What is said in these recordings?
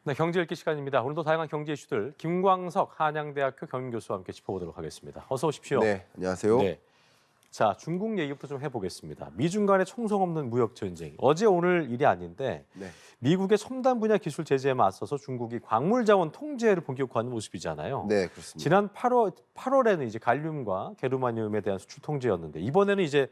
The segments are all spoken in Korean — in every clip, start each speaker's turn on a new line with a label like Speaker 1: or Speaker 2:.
Speaker 1: 네, 경제 읽기 시간입니다. 오늘도 다양한 경제 이슈들 김광석 한양대학교 경영교수와 함께 짚어보도록 하겠습니다. 어서 오십시오.
Speaker 2: 네, 안녕하세요.
Speaker 1: 네. 자, 중국 얘기부터 좀 해보겠습니다. 미중 간의 총성 없는 무역 전쟁. 어제 오늘 일이 아닌데
Speaker 2: 네,
Speaker 1: 미국의 첨단 분야 기술 제재에 맞서서 중국이 광물 자원 통제를 본격화하는 모습이잖아요.
Speaker 2: 네, 그렇습니다.
Speaker 1: 지난 8월에는 이제 갈륨과 게르마늄에 대한 수출 통제였는데 이번에는 이제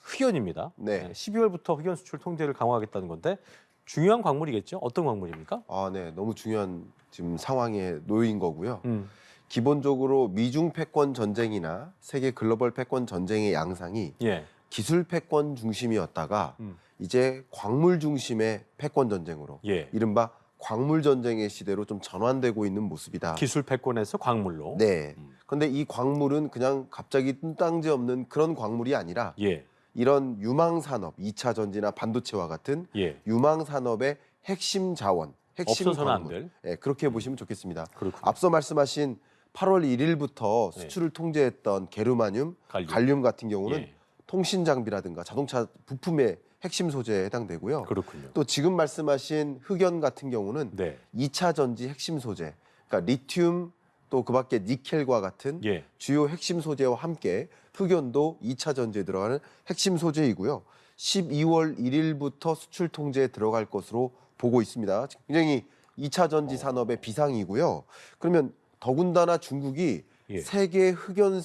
Speaker 1: 흑연입니다.
Speaker 2: 네.
Speaker 1: 12월부터 흑연 수출 통제를 강화하겠다는 건데 중요한 광물이겠죠? 어떤 광물입니까?
Speaker 2: 네, 너무 중요한 지금 상황에 놓인 거고요.
Speaker 1: 음.
Speaker 2: 기본적으로 미중 패권 전쟁이나 세계 글로벌 패권 전쟁의 양상이
Speaker 1: 예.
Speaker 2: 기술 패권 중심이었다가
Speaker 1: 음.
Speaker 2: 이제 광물 중심의 패권 전쟁으로
Speaker 1: 예.
Speaker 2: 이른바 광물 전쟁의 시대로 좀 전환되고 있는 모습이다.
Speaker 1: 기술 패권에서 광물로.
Speaker 2: 네. 그런데 이 광물은 그냥 갑자기 뜬땅지 없는 그런 광물이 아니라
Speaker 1: 예.
Speaker 2: 이런 유망 산업, 2차 전지나 반도체와 같은
Speaker 1: 예.
Speaker 2: 유망 산업의 핵심 자원, 핵심
Speaker 1: 없어서는 안
Speaker 2: 광물.
Speaker 1: 될.
Speaker 2: 그렇게 보시면 좋겠습니다.
Speaker 1: 그렇군요.
Speaker 2: 앞서 말씀하신 8월 1일부터
Speaker 1: 네.
Speaker 2: 수출을 통제했던 게르마늄, 갈륨 같은 경우는
Speaker 1: 예.
Speaker 2: 통신 장비라든가 자동차 부품의 핵심 소재에 해당되고요.
Speaker 1: 그렇군요.
Speaker 2: 또 지금 말씀하신 흑연 같은 경우는
Speaker 1: 네.
Speaker 2: 2차 전지 핵심 소재, 그러니까 리튬 또 그밖에 니켈과 같은
Speaker 1: 예.
Speaker 2: 주요 핵심 소재와 함께 흑연도 2차 전지에 들어가는 핵심 소재이고요. 12월 1일부터 수출 통제에 들어갈 것으로 보고 있습니다. 굉장히 2차 전지 산업의 비상이고요. 그러면 더군다나 중국이
Speaker 1: 예.
Speaker 2: 세계 흑연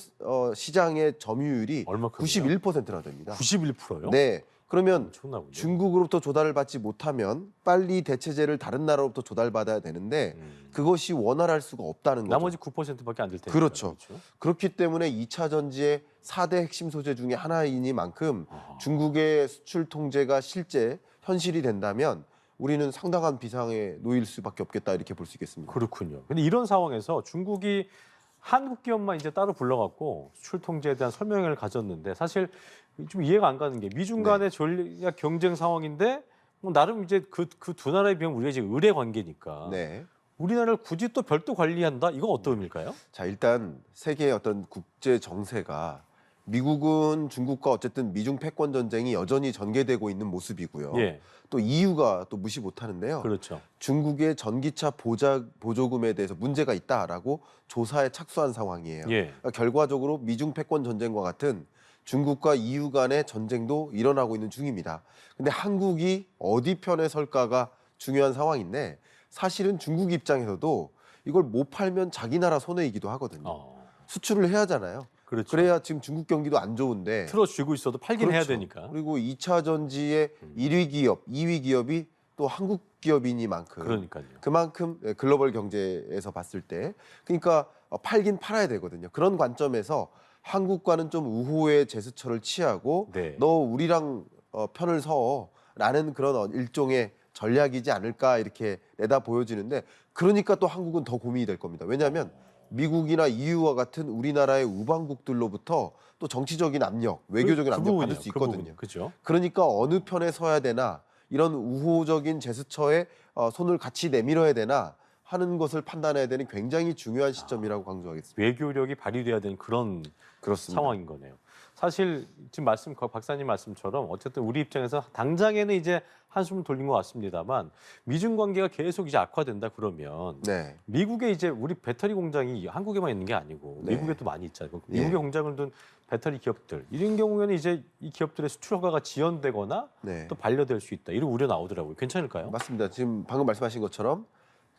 Speaker 2: 시장의 점유율이
Speaker 1: 얼마큼이요?
Speaker 2: 91%나 됩니다.
Speaker 1: 91%요?
Speaker 2: 네. 그러면
Speaker 1: 엄청나군요.
Speaker 2: 중국으로부터 조달을 받지 못하면 빨리 대체재를 다른 나라로부터 조달받아야 되는데 그것이 원활할 수가 없다는 거죠.
Speaker 1: 나머지 9%밖에 안 될 테니까.
Speaker 2: 그렇죠. 그렇기 때문에 2차 전지의 4대 핵심 소재 중에 하나이니만큼 중국의 수출 통제가 실제 현실이 된다면 우리는 상당한 비상에 놓일 수밖에 없겠다 이렇게 볼 수 있겠습니다.
Speaker 1: 그렇군요. 근데 이런 상황에서 중국이 한국 기업만 이제 따로 불러갖고 수출 통제에 대한 설명회를 가졌는데 사실 좀 이해가 안 가는 게 미중 간의 전략 경쟁 상황인데 뭐 나름 이제 그 두 나라에 비하면 우리가 이제 의뢰 관계니까
Speaker 2: 네.
Speaker 1: 우리나라를 굳이 또 별도 관리한다? 이건 어떤 의미일까요?
Speaker 2: 자, 일단 세계의 어떤 국제 정세가 미국은 중국과 어쨌든 미중 패권 전쟁이 여전히 전개되고 있는 모습이고요.
Speaker 1: 예.
Speaker 2: 또 EU가 또 무시 못하는데요.
Speaker 1: 그렇죠.
Speaker 2: 중국의 전기차 보조금에 대해서 문제가 있다라고 조사에 착수한 상황이에요.
Speaker 1: 예.
Speaker 2: 그러니까 결과적으로 미중 패권 전쟁과 같은 중국과 EU 간의 전쟁도 일어나고 있는 중입니다. 근데 한국이 어디 편에 설까가 중요한 상황인데 사실은 중국 입장에서도 이걸 못 팔면 자기 나라 손해이기도 하거든요. 수출을 해야 하잖아요.
Speaker 1: 그렇죠.
Speaker 2: 그래야 지금 중국 경기도 안 좋은데
Speaker 1: 틀어쥐고 있어도 팔긴 해야
Speaker 2: 그렇죠.
Speaker 1: 되니까.
Speaker 2: 그리고 2차 전지의 1위 기업, 2위 기업이 또 한국 기업이니만큼
Speaker 1: 그러니까요.
Speaker 2: 그만큼 글로벌 경제에서 봤을 때 그러니까 팔긴 팔아야 되거든요. 그런 관점에서 한국과는 좀 우호의 제스처를 취하고
Speaker 1: 네.
Speaker 2: 너 우리랑 편을 서라는 그런 일종의 전략이지 않을까 이렇게 내다 보여지는데 그러니까 또 한국은 더 고민이 될 겁니다. 왜냐하면 미국이나 EU와 같은 우리나라의 우방국들로부터 또 정치적인 압력, 외교적인 압력 받을 수 있거든요.
Speaker 1: 그렇죠.
Speaker 2: 그러니까 어느 편에 서야 되나 이런 우호적인 제스처에 손을 같이 내밀어야 되나 하는 것을 판단해야 되는 굉장히 중요한 시점이라고 강조하겠습니다.
Speaker 1: 외교력이 발휘돼야 되는 그런
Speaker 2: 그렇습니다.
Speaker 1: 상황인 거네요. 사실 지금 박사님 말씀처럼 어쨌든 우리 입장에서 당장에는 이제 한숨을 돌린 것 같습니다만 미중 관계가 계속 이제 악화된다 그러면
Speaker 2: 네.
Speaker 1: 미국에 이제 우리 배터리 공장이 한국에만 있는 게 아니고
Speaker 2: 네.
Speaker 1: 미국에 또 많이 있잖아요.
Speaker 2: 예.
Speaker 1: 미국에 공장을 둔 배터리 기업들 이런 경우에는 이제 이 기업들의 수출 허가가 지연되거나
Speaker 2: 네.
Speaker 1: 또 반려될 수 있다 이런 우려 나오더라고요. 괜찮을까요?
Speaker 2: 맞습니다. 지금 방금 말씀하신 것처럼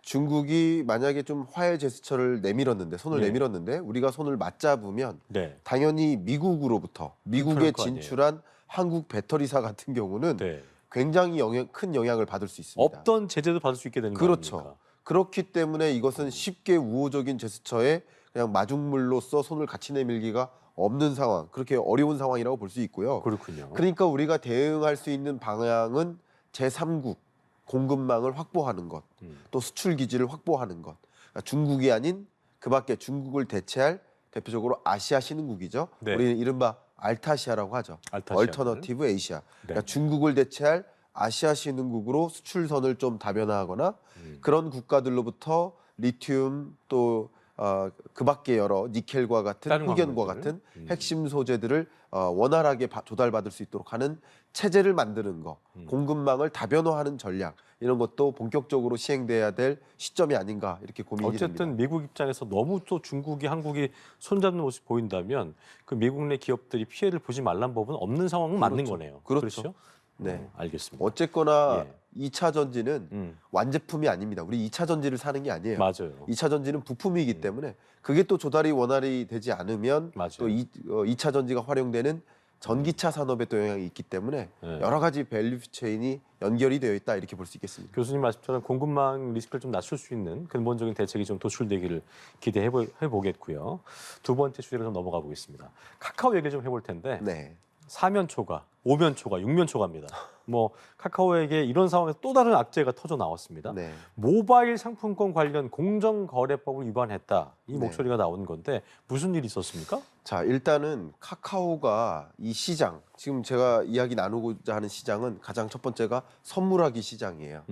Speaker 2: 중국이 만약에 좀 화해 제스처를 내밀었는데 손을
Speaker 1: 네.
Speaker 2: 내밀었는데 우리가 손을 맞잡으면
Speaker 1: 네.
Speaker 2: 당연히 미국으로부터 미국에
Speaker 1: 불편할 거 아니에요.
Speaker 2: 진출한 한국 배터리사 같은 경우는
Speaker 1: 네.
Speaker 2: 굉장히 큰 영향을 받을 수 있습니다.
Speaker 1: 없던 제재도 받을 수 있게 되는 거
Speaker 2: 그렇죠.
Speaker 1: 아닙니까?
Speaker 2: 그렇기 때문에 이것은 쉽게 우호적인 제스처에 그냥 마중물로서 손을 같이 내밀기가 없는 상황, 그렇게 어려운 상황이라고 볼 수 있고요.
Speaker 1: 그렇군요.
Speaker 2: 그러니까 우리가 대응할 수 있는 방향은 제3국 공급망을 확보하는 것, 또 수출 기지를 확보하는 것. 그러니까 중국이 아닌 그밖에 중국을 대체할 대표적으로 아시아 신흥국이죠.
Speaker 1: 네.
Speaker 2: 우리는 이른바 알타시아라고 하죠.
Speaker 1: 알타시아를.
Speaker 2: 얼터너티브 에이시아.
Speaker 1: 네.
Speaker 2: 그러니까 중국을 대체할 아시아 신흥국으로 수출선을 좀 다변화하거나 그런 국가들로부터 리튬 또 그밖에 여러 니켈과 같은
Speaker 1: 다른
Speaker 2: 흑연과
Speaker 1: 광물들.
Speaker 2: 같은 핵심 소재들을 원활하게 조달받을 수 있도록 하는 체제를 만드는 거, 공급망을 다변화하는 전략 이런 것도 본격적으로 시행돼야 될 시점이 아닌가 이렇게 고민이
Speaker 1: 어쨌든
Speaker 2: 됩니다.
Speaker 1: 미국 입장에서 너무 또 중국이 한국이 손잡는 모습 보인다면 그 미국 내 기업들이 피해를 보지 말란 법은 없는 상황은 맞는
Speaker 2: 그렇죠.
Speaker 1: 거네요.
Speaker 2: 그렇죠. 네.
Speaker 1: 알겠습니다.
Speaker 2: 어쨌거나
Speaker 1: 예.
Speaker 2: 2차 전지는 완제품이 아닙니다. 우리 2차 전지를 사는 게 아니에요.
Speaker 1: 맞아요.
Speaker 2: 2차 전지는 부품이기 때문에 그게 또 조달이 원활히 되지 않으면
Speaker 1: 맞아요.
Speaker 2: 또 2차 전지가 활용되는 전기차 산업에 또 영향이 있기 때문에
Speaker 1: 네.
Speaker 2: 여러 가지 밸류 체인이 연결이 되어 있다 이렇게 볼 수 있겠습니다.
Speaker 1: 교수님 말씀처럼 공급망 리스크를 좀 낮출 수 있는 근본적인 대책이 좀 도출되기를 기대해 보겠고요. 두 번째 주제로 좀 넘어가 보겠습니다. 카카오 얘기를 좀 해볼 텐데
Speaker 2: 네.
Speaker 1: 사면초가, 오면초가, 육면초가입니다. 뭐 카카오에게 이런 상황에서 또 다른 악재가 터져 나왔습니다.
Speaker 2: 네.
Speaker 1: 모바일 상품권 관련 공정거래법을 위반했다. 이
Speaker 2: 네.
Speaker 1: 목소리가 나오는 건데 무슨 일이 있었습니까?
Speaker 2: 자, 일단은 카카오가 이 시장, 지금 제가 이야기 나누고자 하는 시장은 가장 첫 번째가 선물하기 시장이에요.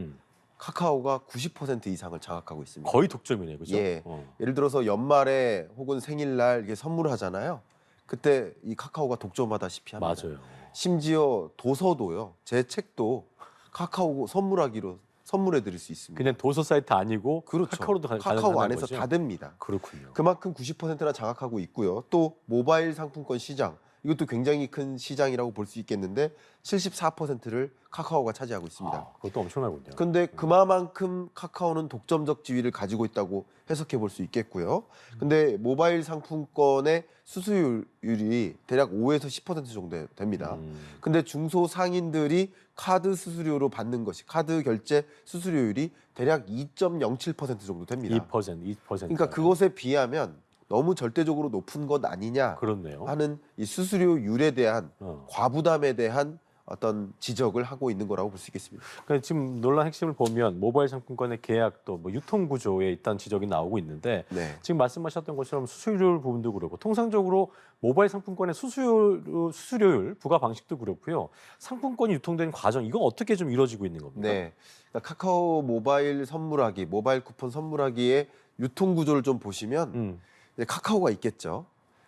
Speaker 2: 카카오가 90% 이상을 장악하고 있습니다.
Speaker 1: 거의 독점이네요, 그죠?
Speaker 2: 예. 예를 들어서 연말에 혹은 생일날 이게 선물하잖아요. 그때 이 카카오가 독점하다시피 합니다.
Speaker 1: 맞아요.
Speaker 2: 심지어 도서도요. 제 책도 카카오 선물하기로 선물해 드릴 수 있습니다.
Speaker 1: 그냥 도서 사이트 아니고
Speaker 2: 그렇죠.
Speaker 1: 카카오로도
Speaker 2: 카카오 안에서
Speaker 1: 거죠?
Speaker 2: 다 됩니다.
Speaker 1: 그렇군요.
Speaker 2: 그만큼 90%나 장악하고 있고요. 또 모바일 상품권 시장 이것도 굉장히 큰 시장이라고 볼 수 있겠는데 74%를 카카오가 차지하고 있습니다.
Speaker 1: 아, 그것도 엄청나군요.
Speaker 2: 근데 그만큼 카카오는 독점적 지위를 가지고 있다고 해석해 볼 수 있겠고요. 근데 모바일 상품권의 수수료율이 대략 5에서 10% 정도 됩니다. 근데 중소상인들이 카드 수수료로 받는 것이 카드 결제 수수료율이 대략 2.07% 정도 됩니다.
Speaker 1: 2%.
Speaker 2: 그러니까 그것에 비하면 너무 절대적으로 높은 것 아니냐
Speaker 1: 그렇네요.
Speaker 2: 하는 이 수수료율에 대한
Speaker 1: 어.
Speaker 2: 과부담에 대한 어떤 지적을 하고 있는 거라고 볼 수 있겠습니다.
Speaker 1: 그러니까 지금 논란 핵심을 보면 모바일 상품권의 계약도 뭐 유통 구조에 일단 지적이 나오고 있는데
Speaker 2: 네.
Speaker 1: 지금 말씀하셨던 것처럼 수수료율 부분도 그렇고 통상적으로 모바일 상품권의 수수료율 부과 방식도 그렇고요. 상품권이 유통되는 과정 이건 어떻게 좀 이루어지고 있는 겁니까?
Speaker 2: 네. 그러니까 카카오 모바일 선물하기, 모바일 쿠폰 선물하기의 유통 구조를 좀 보시면 이제 카카오가 있겠죠.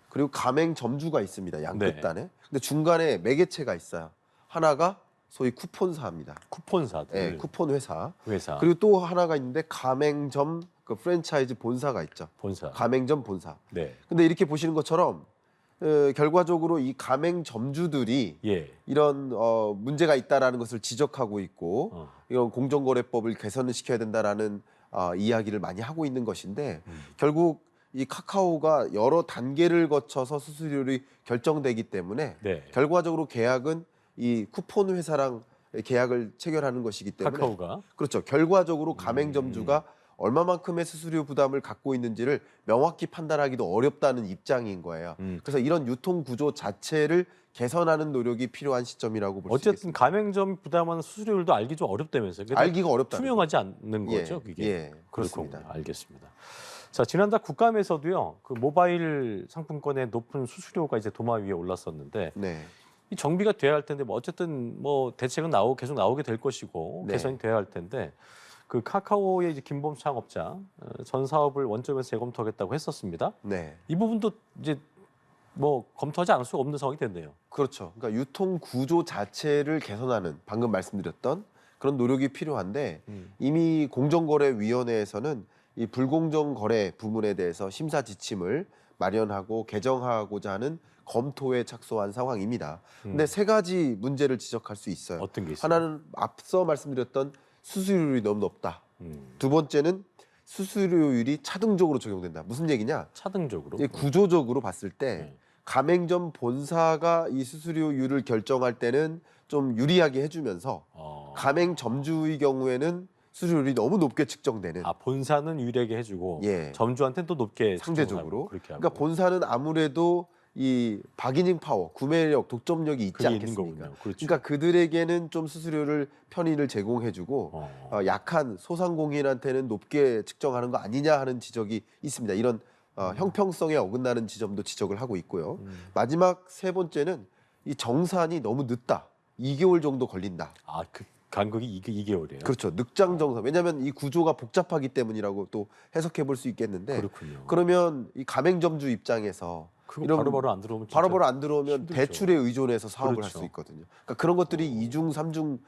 Speaker 2: 그리고 가맹 점주가 있습니다. 양끝단에. 근데 중간에 매개체가 있어요. 하나가 소위 쿠폰사입니다.
Speaker 1: 쿠폰사들.
Speaker 2: 네, 쿠폰 회사.
Speaker 1: 회사.
Speaker 2: 그리고 또 하나가 있는데 가맹점 그 프랜차이즈 본사가 있죠.
Speaker 1: 본사.
Speaker 2: 가맹점 본사.
Speaker 1: 네.
Speaker 2: 근데 이렇게 보시는 것처럼 결과적으로 이 가맹점주들이
Speaker 1: 예.
Speaker 2: 이런 문제가 있다라는 것을 지적하고 있고 이런 공정거래법을 개선을 시켜야 된다라는 이야기를 많이 하고 있는 것인데 결국 이 카카오가 여러 단계를 거쳐서 수수료율이 결정되기 때문에
Speaker 1: 네.
Speaker 2: 결과적으로 계약은 이 쿠폰 회사랑 계약을 체결하는 것이기 때문에
Speaker 1: 카카오가
Speaker 2: 그렇죠. 결과적으로 가맹점주가 얼마만큼의 수수료 부담을 갖고 있는지를 명확히 판단하기도 어렵다는 입장인 거예요. 그래서 이런 유통 구조 자체를 개선하는 노력이 필요한 시점이라고 볼 수
Speaker 1: 어쨌든
Speaker 2: 있겠습니다.
Speaker 1: 가맹점 부담하는 수수료율도 알기 좀 어렵다면서요. 그러니까
Speaker 2: 알기가 어렵다.
Speaker 1: 투명하지 않는
Speaker 2: 예,
Speaker 1: 거죠, 그게.
Speaker 2: 예, 그렇습니다.
Speaker 1: 그렇군요. 알겠습니다. 자, 지난달 국감에서도요. 그 모바일 상품권의 높은 수수료가 이제 도마 위에 올랐었는데
Speaker 2: 네.
Speaker 1: 이 정비가 돼야 할 텐데 뭐 어쨌든 뭐 대책은 계속 나오게 될 것이고
Speaker 2: 네.
Speaker 1: 개선이 돼야 할 텐데 그 카카오의 이제 김범 창업자 전 사업을 원점에서 재검토하겠다고 했었습니다.
Speaker 2: 네.
Speaker 1: 이 부분도 이제 뭐 검토하지 않을 수가 없는 상황이 됐네요.
Speaker 2: 그렇죠. 그러니까 유통 구조 자체를 개선하는 방금 말씀드렸던 그런 노력이 필요한데 이미 공정거래위원회에서는 이 불공정 거래 부분에 대해서 심사 지침을 마련하고 개정하고자 하는 검토에 착수한 상황입니다. 근데 세 가지 문제를 지적할 수 있어요.
Speaker 1: 어떤 게 있어요?
Speaker 2: 하나는 앞서 말씀드렸던 수수료율이 너무 높다. 두 번째는 수수료율이 차등적으로 적용된다. 무슨 얘기냐?
Speaker 1: 차등적으로.
Speaker 2: 이제 구조적으로 봤을 때
Speaker 1: 네.
Speaker 2: 가맹점 본사가 이 수수료율을 결정할 때는 좀 유리하게 해주면서 가맹점주의 경우에는 수수료율이 너무 높게 측정되는
Speaker 1: 본사는 유리하게 해주고
Speaker 2: 예.
Speaker 1: 점주한테는 또 높게
Speaker 2: 상대적으로.
Speaker 1: 그렇게 하고.
Speaker 2: 그러니까 본사는 아무래도 이 바기닝 파워, 구매력, 독점력이 있지
Speaker 1: 그게 있는
Speaker 2: 않겠습니까?
Speaker 1: 거군요. 그렇죠.
Speaker 2: 그러니까 그들에게는 좀 수수료를 편의를 제공해주고 약한 소상공인한테는 높게 측정하는 거 아니냐 하는 지적이 있습니다. 이런 형평성에 어긋나는 지점도 지적을 하고 있고요. 마지막 세 번째는 이 정산이 너무 늦다. 2개월 정도 걸린다.
Speaker 1: 간극이 2개월이에요.
Speaker 2: 그렇죠. 늑장정사. 왜냐하면 이 구조가 복잡하기 때문이라고 또 해석해 볼 수 있겠는데
Speaker 1: 그렇군요.
Speaker 2: 그러면 이 가맹점주 입장에서
Speaker 1: 그거
Speaker 2: 이런
Speaker 1: 바로바로 안 들어오면 진짜
Speaker 2: 바로바로 안 들어오면
Speaker 1: 힘들죠.
Speaker 2: 대출에 의존해서 사업을 할
Speaker 1: 그렇죠.
Speaker 2: 수 있거든요. 그러니까 그런 것들이 이중 삼중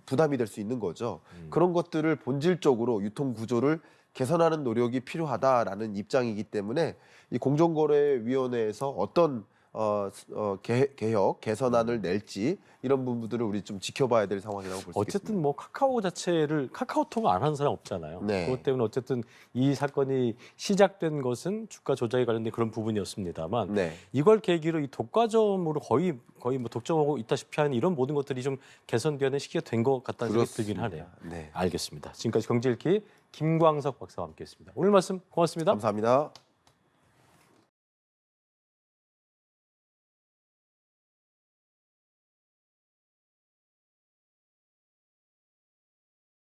Speaker 2: 부담이 될 수 있는 거죠.
Speaker 1: 음.
Speaker 2: 그런 것들을 본질적으로 유통 구조를 개선하는 노력이 필요하다라는 입장이기 때문에 이 공정거래위원회에서 어떤 개혁 개선안을 낼지 이런 부분들을 우리 좀 지켜봐야 될 상황이라고 볼 수 있겠습니다.
Speaker 1: 어쨌든 뭐 카카오 자체를 카카오톡을 안 하는 사람 없잖아요.
Speaker 2: 네.
Speaker 1: 그것 때문에 어쨌든 이 사건이 시작된 것은 주가 조작에 관련된 그런 부분이었습니다만
Speaker 2: 네.
Speaker 1: 이걸 계기로 이 독과점으로 거의 뭐 독점하고 있다시피 하는 이런 모든 것들이 좀 개선되는 시기가 된 것 같다는 생각이 들긴 하네요.
Speaker 2: 네.
Speaker 1: 알겠습니다. 지금까지 경제읽기 김광석 박사와 함께했습니다. 오늘 말씀 고맙습니다.
Speaker 2: 감사합니다.